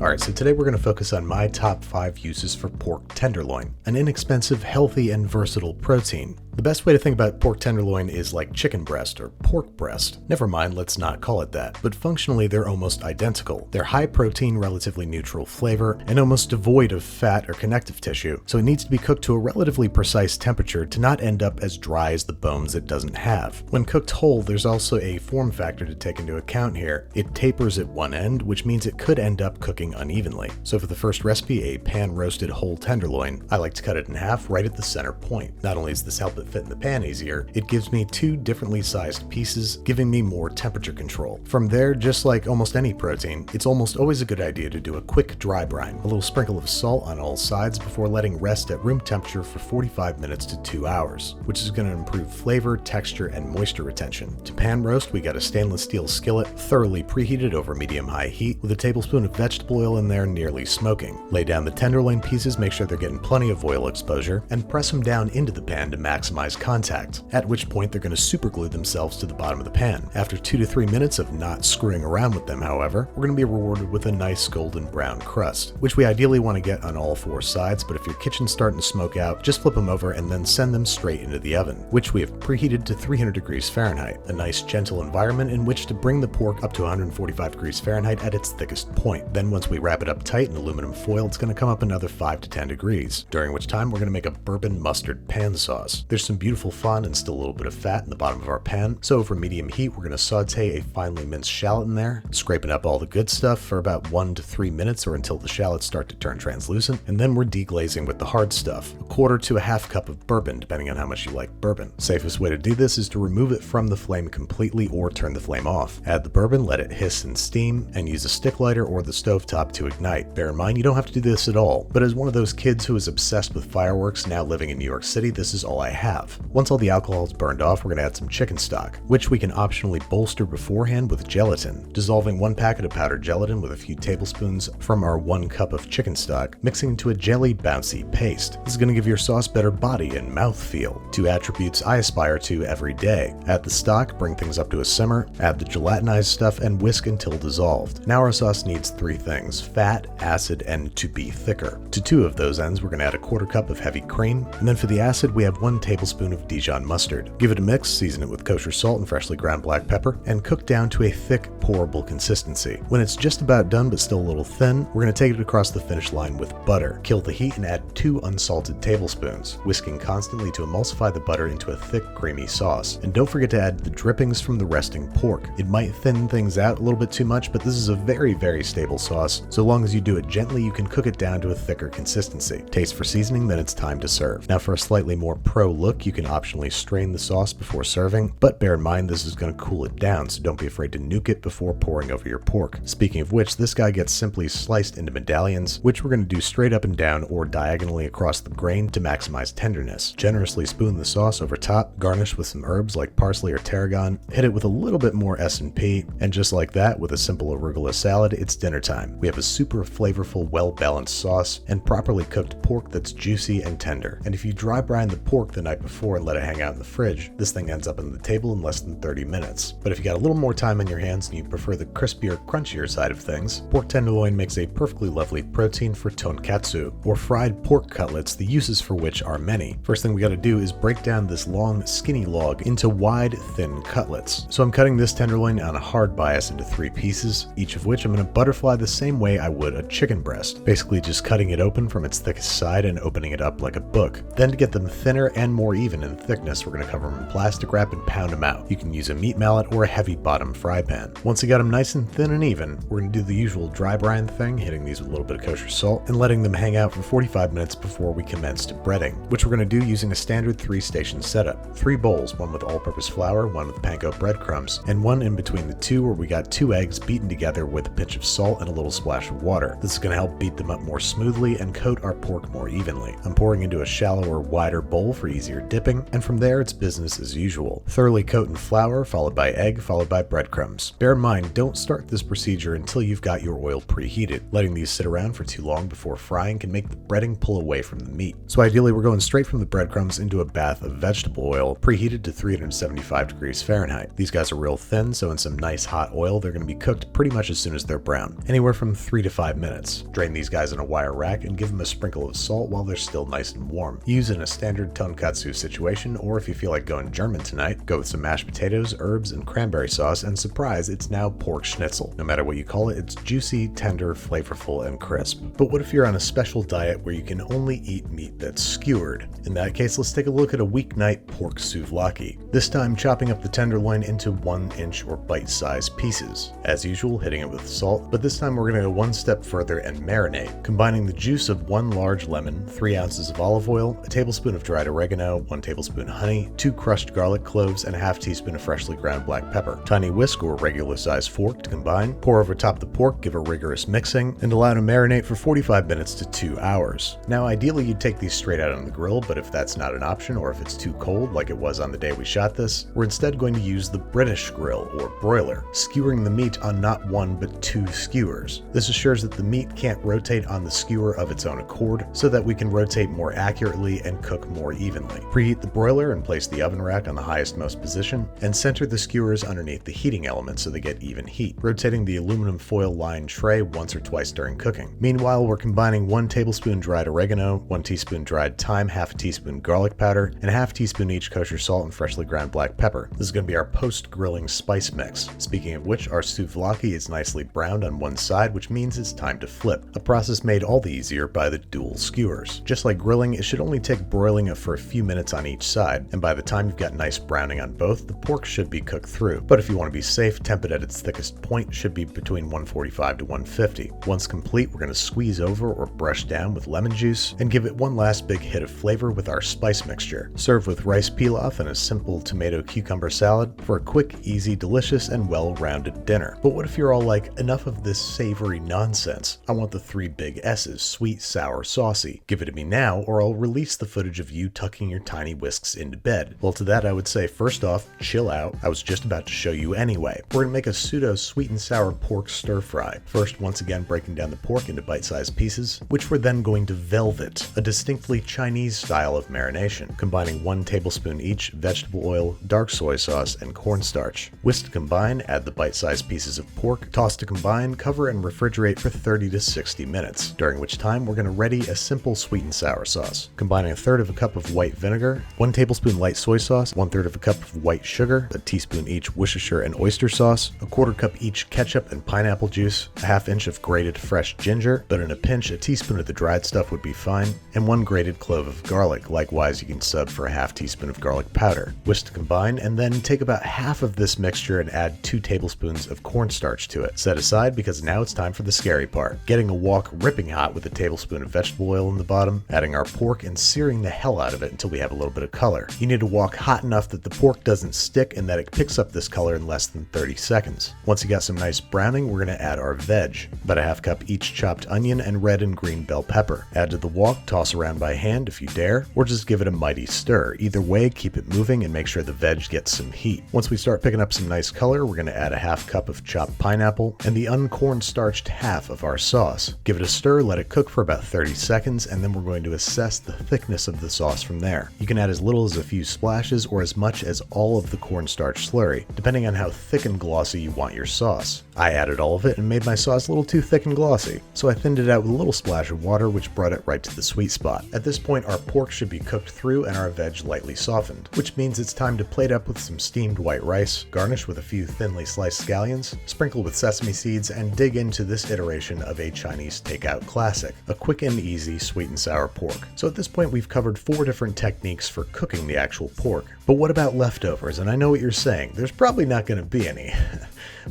Alright, so today we're going to focus on my top 5 uses for pork tenderloin, an inexpensive, healthy, and versatile protein. The best way to think about pork tenderloin is like chicken breast or pork breast. Never mind, let's not call it that, but functionally they're almost identical. They're high protein, relatively neutral flavor, and almost devoid of fat or connective tissue, so it needs to be cooked to a relatively precise temperature to not end up as dry as the bones it doesn't have. When cooked whole, there's also a form factor to take into account here. It tapers at one end, which means it could end up cooking unevenly. So for the first recipe, a pan-roasted whole tenderloin, I like to cut it in half right at the center point. Not only does this help it fit in the pan easier, it gives me 2 differently sized pieces, giving me more temperature control. From there, just like almost any protein, it's almost always a good idea to do a quick dry brine, a little sprinkle of salt on all sides before letting rest at room temperature for 45 minutes to 2 hours, which is going to improve flavor, texture, and moisture retention. To pan roast, we got a stainless steel skillet, thoroughly preheated over medium-high heat, with a tablespoon of vegetable oil in there nearly smoking. Lay down the tenderloin pieces, make sure they're getting plenty of oil exposure, and press them down into the pan to maximize contact, at which point they're going to superglue themselves to the bottom of the pan. After 2 to 3 minutes of not screwing around with them, however, we're going to be rewarded with a nice golden brown crust, which we ideally want to get on all 4 sides, but if your kitchen's starting to smoke out, just flip them over and then send them straight into the oven, which we have preheated to 300 degrees Fahrenheit, a nice gentle environment in which to bring the pork up to 145 degrees Fahrenheit at its thickest point. Then once we wrap it up tight in aluminum foil, it's going to come up another 5 to 10 degrees, during which time we're going to make a bourbon mustard pan sauce. There's some beautiful fond and still a little bit of fat in the bottom of our pan, so over medium heat we're going to saute a finely minced shallot in there, scraping up all the good stuff for about 1 to 3 minutes or until the shallots start to turn translucent, and then we're deglazing with the hard stuff, a quarter to a half cup of bourbon depending on how much you like bourbon. Safest way to do this is to remove it from the flame completely or turn the flame off. Add the bourbon, let it hiss and steam, and use a stick lighter or the stovetop to ignite. Bear in mind you don't have to do this at all, but as one of those kids who is obsessed with fireworks now living in New York City, this is all I have. Once all the alcohol is burned off, we're going to add some chicken stock, which we can optionally bolster beforehand with gelatin, dissolving 1 packet of powdered gelatin with a few tablespoons from our 1 cup of chicken stock, mixing into a jelly bouncy paste. This is going to give your sauce better body and mouthfeel, 2 attributes I aspire to every day. Add the stock, bring things up to a simmer, add the gelatinized stuff, and whisk until dissolved. Now our sauce needs 3 things: fat, acid, and to be thicker. To 2 of those ends, we're going to add a quarter cup of heavy cream, and then for the acid, we have 1 tablespoon of Dijon mustard. Give it a mix, season it with kosher salt and freshly ground black pepper, and cook down to a thick, pourable consistency. When it's just about done but still a little thin, we're going to take it across the finish line with butter. Kill the heat and add 2 unsalted tablespoons, whisking constantly to emulsify the butter into a thick, creamy sauce. And don't forget to add the drippings from the resting pork. It might thin things out a little bit too much, but this is a very, very stable sauce. So long as you do it gently, you can cook it down to a thicker consistency. Taste for seasoning, then it's time to serve. Now for a slightly more pro look, you can optionally strain the sauce before serving, but bear in mind this is going to cool it down, so don't be afraid to nuke it before pouring over your pork. Speaking of which, this guy gets simply sliced into medallions, which we're going to do straight up and down or diagonally across the grain to maximize tenderness. Generously spoon the sauce over top, garnish with some herbs like parsley or tarragon, hit it with a little bit more S&P, and just like that, with a simple arugula salad, it's dinner time. We have a super flavorful, well-balanced sauce and properly cooked pork that's juicy and tender. And if you dry brine the pork the night before and let it hang out in the fridge, this thing ends up on the table in less than 30 minutes. But if you got a little more time on your hands and you prefer the crispier, crunchier side of things, pork tenderloin makes a perfectly lovely protein for tonkatsu, or fried pork cutlets, the uses for which are many. First thing we gotta do is break down this long, skinny log into wide, thin cutlets. So I'm cutting this tenderloin on a hard bias into 3 pieces, each of which I'm gonna butterfly the same way I would a chicken breast, basically just cutting it open from its thickest side and opening it up like a book. Then to get them thinner and more even in thickness, we're gonna cover them in plastic wrap and pound them out. You can use a meat mallet or a heavy bottom fry pan. Once you got them nice and thin and even, we're gonna do the usual dry brine thing, hitting these with a little bit of kosher salt and letting them hang out for 45 minutes before we commence to breading, which we're gonna do using a standard 3-station setup. 3 bowls, one with all-purpose flour, one with panko breadcrumbs, and one in between the 2 where we got 2 eggs beaten together with a pinch of salt and a little splash of water. This is gonna help beat them up more smoothly and coat our pork more evenly. I'm pouring into a shallower, wider bowl for easier easier dipping, and from there it's business as usual. Thoroughly coat in flour, followed by egg, followed by breadcrumbs. Bear in mind, don't start this procedure until you've got your oil preheated. Letting these sit around for too long before frying can make the breading pull away from the meat. So ideally we're going straight from the breadcrumbs into a bath of vegetable oil, preheated to 375 degrees Fahrenheit. These guys are real thin, so in some nice hot oil they're going to be cooked pretty much as soon as they're brown, anywhere from 3 to 5 minutes. Drain these guys in a wire rack and give them a sprinkle of salt while they're still nice and warm. Use in a standard tonkatsu situation, or if you feel like going German tonight, go with some mashed potatoes, herbs, and cranberry sauce, and surprise, it's now pork schnitzel. No matter what you call it, it's juicy, tender, flavorful, and crisp. But what if you're on a special diet where you can only eat meat that's skewered? In that case, let's take a look at a weeknight pork souvlaki. This time chopping up the tenderloin into 1-inch or bite-sized pieces. As usual, hitting it with salt, but this time we're going to go one step further and marinate, combining the juice of 1 large lemon, 3 ounces of olive oil, a tablespoon of dried oregano, 1 tablespoon honey, 2 crushed garlic cloves, and a half teaspoon of freshly ground black pepper. Tiny whisk or regular sized fork to combine, pour over top the pork, give a rigorous mixing, and allow to marinate for 45 minutes to 2 hours. Now ideally you'd take these straight out on the grill, but if that's not an option or if it's too cold like it was on the day we shot this, we're instead going to use the British grill or broiler, skewering the meat on not 1 but 2 skewers. This assures that the meat can't rotate on the skewer of its own accord, so that we can rotate more accurately and cook more evenly. Preheat the broiler and place the oven rack on the highest most position, and center the skewers underneath the heating element so they get even heat, rotating the aluminum foil lined tray once or twice during cooking. Meanwhile, we're combining 1 tablespoon dried oregano, 1 teaspoon dried thyme, half a teaspoon garlic powder, and a half teaspoon each kosher salt and freshly ground black pepper. This is going to be our post-grilling spice mix. Speaking of which, our souvlaki is nicely browned on one side, which means it's time to flip, a process made all the easier by the dual skewers. Just like grilling, it should only take broiling for a few minutes on each side, and by the time you've got nice browning on both, the pork should be cooked through. But if you want to be safe, temp it at its thickest point should be between 145 to 150. Once complete, we're going to squeeze over or brush down with lemon juice and give it one last big hit of flavor with our spice mixture. Serve with rice pilaf and a simple tomato cucumber salad for a quick, easy, delicious, and well-rounded dinner. But what if you're all like, enough of this savory nonsense? I want the 3 big S's, sweet, sour, saucy. Give it to me now, or I'll release the footage of you tucking your tiny whisks into bed. Well, to that I would say, first off, chill out. I was just about to show you anyway. We're gonna make a pseudo sweet and sour pork stir fry. First, once again, breaking down the pork into bite-sized pieces, which we're then going to velvet, a distinctly Chinese style of marination, combining 1 tablespoon each vegetable oil, dark soy sauce, and cornstarch. Whisk to combine, add the bite-sized pieces of pork, toss to combine, cover and refrigerate for 30 to 60 minutes, during which time we're going to ready a simple sweet and sour sauce, combining 1/3 of a cup of white vinegar, 1 tablespoon light soy sauce, 1/3 of a cup of white sugar, a teaspoon each Worcestershire and oyster sauce, a 1/4 cup each ketchup and pineapple juice, a 1/2 inch of grated fresh ginger, but in a pinch a teaspoon of the dried stuff would be fine, and 1 grated clove of garlic. Likewise, you can sub for a 1/2 teaspoon of garlic powder. Whisk to combine, and then take about half of this mixture and add 2 tablespoons of cornstarch to it. Set aside because now it's time for the scary part. Getting a wok ripping hot with a tablespoon of vegetable oil in the bottom, adding our pork and searing the hell out of it until we have a little bit of color. You need a wok hot enough that the pork doesn't stick and that it picks up this color in less than 30 seconds. Once you got some nice browning, we're going to add our veg. About a 1/2 cup each chopped onion and red and green bell pepper. Add to the wok, toss around by hand if you dare, or just give it a mighty stir. Either way, keep it moving and make sure the veg gets some heat. Once we start picking up some nice color, we're going to add a 1/2 cup of chopped pineapple and the uncornstarched half of our sauce. Give it a stir, let it cook for about 30 seconds, and then we're going to assess the thickness of the sauce from there. You can add as little as a few splashes or as much as all of the cornstarch slurry, depending on how thick and glossy you want your sauce. I added all of it and made my sauce a little too thick and glossy, so I thinned it out with a little splash of water, which brought it right to the sweet spot. At this point, our pork should be cooked through and our veg lightly softened, which means it's time to plate up with some steamed white rice, garnish with a few thinly sliced scallions, sprinkle with sesame seeds, and dig into this iteration of a Chinese takeout classic, a quick and easy sweet and sour pork. So at this point, we've covered 4 different techniques for cooking the actual pork. But what about leftovers? And I know what you're saying, there's probably not going to be any.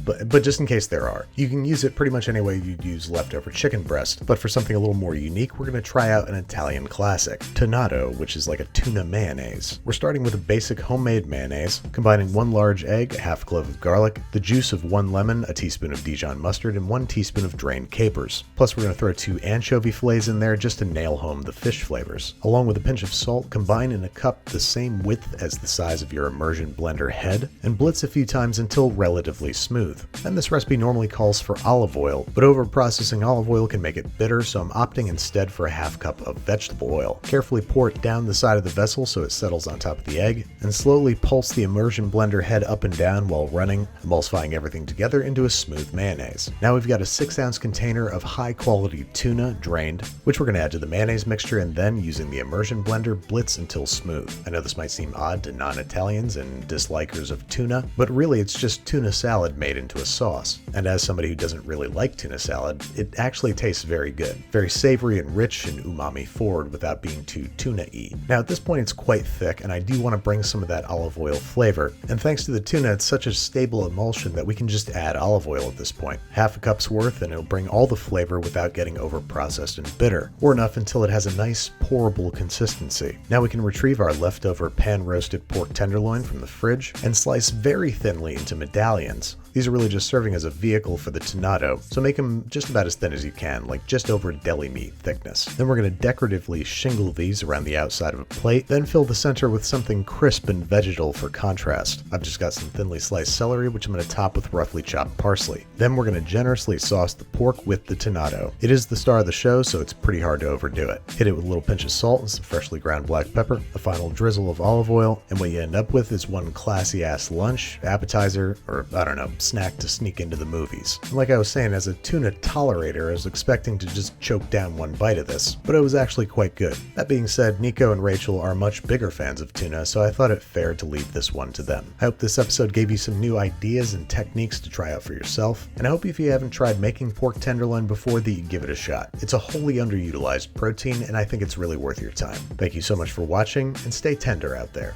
but just in case there are. You can use it pretty much any way you'd use leftover chicken breast, but for something a little more unique, we're going to try out an Italian classic, tonnato, which is like a tuna mayonnaise. We're starting with a basic homemade mayonnaise, combining 1 large egg, a half clove of garlic, the juice of 1 lemon, a teaspoon of Dijon mustard, and 1 teaspoon of drained capers. Plus we're going to throw 2 anchovy fillets in there just to nail home the fish flavors. Along with a pinch of salt, combine in a cup the same width as the size of your immersion blender head, and blitz a few times until relatively smooth. And this recipe normally calls for olive oil, but over-processing olive oil can make it bitter, so I'm opting instead for a half cup of vegetable oil. Carefully pour it down the side of the vessel so it settles on top of the egg, and slowly pulse the immersion blender head up and down while running, emulsifying everything together into a smooth mayonnaise. Now we've got a 6-ounce container of high-quality tuna, drained, which we're going to add to the mayonnaise mixture and then, using the immersion blender, blitz until smooth. I know this might seem odd to non-Italians and dislikers of tuna, but really it's just tuna salad made into a sauce. And as somebody who doesn't really like tuna salad, it actually tastes very good. Very savory and rich and umami forward without being too tuna-y. Now at this point it's quite thick, and I do want to bring some of that olive oil flavor, and thanks to the tuna it's such a stable emulsion that we can just add olive oil at this point. Half a cup's worth and it'll bring all the flavor without getting over-processed and bitter, or enough until it has a nice pourable consistency. Now we can retrieve our leftover pan-roasted pork tenderloin from the fridge and slice very thinly into medallions. These are really just serving as a vehicle for the tonnato, so make them just about as thin as you can, like just over deli meat thickness. Then we're going to decoratively shingle these around the outside of a plate, then fill the center with something crisp and vegetal for contrast. I've just got some thinly sliced celery, which I'm going to top with roughly chopped parsley. Then we're going to generously sauce the pork with the tonnato. It is the star of the show, so it's pretty hard to overdo it. Hit it with a little pinch of salt and some freshly ground black pepper, a final drizzle of olive oil, and what you end up with is one classy-ass lunch, appetizer, or I don't know, snack to sneak into the movies. And like I was saying, as a tuna tolerator, I was expecting to just choke down one bite of this, but it was actually quite good. That being said, Nico and Rachel are much bigger fans of tuna, so I thought it fair to leave this one to them. I hope this episode gave you some new ideas and techniques to try out for yourself, and I hope if you haven't tried making pork tenderloin before that you give it a shot. It's a wholly underutilized protein, and I think it's really worth your time. Thank you so much for watching, and stay tender out there.